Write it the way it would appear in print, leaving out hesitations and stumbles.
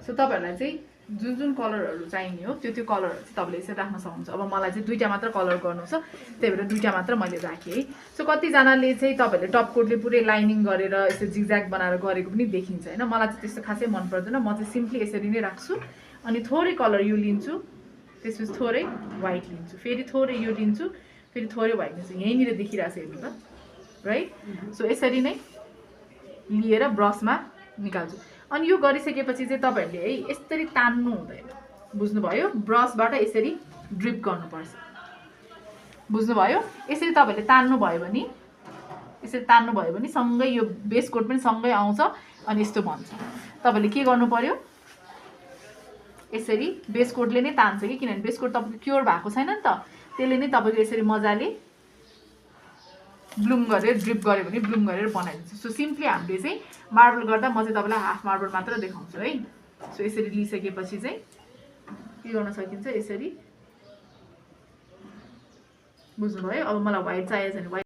So तपाईहरुलाई चाहिँ जुन जुन कलरहरु चाहिने हो त्यो कलरहरु चाहिँ तपाईले यसरी राख्न सक्नुहुन्छ। अब मलाई चाहिँ दुईटा मात्र कलर गर्नु छ, त्यही भएर दुईटा मात्र मैले राखे है। सो कति जनाले चाहिँ तपाईले टप कोटले पुरै लाइनिङ गरेर यसरी जिगज्याग बनाएर गरेको पनि देखिन्छ हैन। मलाई चाहिँ त्यस्तो खासै मन पर्दैन। म चाहिँ सिम्पली यसरी नै राख्छु अनि थोरै कलर यो लिन्छु, त्यसपछि थोरै व्हाइट लिन्छु, फेरि थोरै यो लिन्छु, फेरि थोरै व्हाइट लिन्छु। यहीँनिर देखिरहेछ हेर्नु त, राइट। सो यसरी नै लिएर ब्रसमा निकाल्छु। अनि यो गरिसकेपछि चाहिँ तपाईहरुले है यसरी तान्नु हुँदैन, बुझ्नुभयो? ब्रसबाट यसरी ड्रिप गर्नुपर्छ, बुझ्नुभयो? यसरी तपाईले तान्नु भयो भने, यसरी तान्नु भयो भने सँगै यो बेस कोट पनि सँगै आउँछ अनि यस्तो बन्छ। तपाईले के गर्नु पर्यो, यसरी बेस कोटले नै तान्छ कि, किनभने बेस कोट तपाईको क्योर भएको छैन नि त, त्यसले नै तपाईको यसरी मजाले ब्लुम गरेर ड्रिप गर्यो भने ब्लुम गरेर बनाइदिन्छ। सो सिम्पली हामीले चाहिँ मार्बल गर्दा म चाहिँ तपाईलाई हाफ मार्बल मात्र देखाउँछु है। सो यसरी लिइसकेपछि चाहिँ के गर्न सकिन्छ, यसरी बुझ्नुभयो? अब मलाई व्हाइट चाहिएको छ भने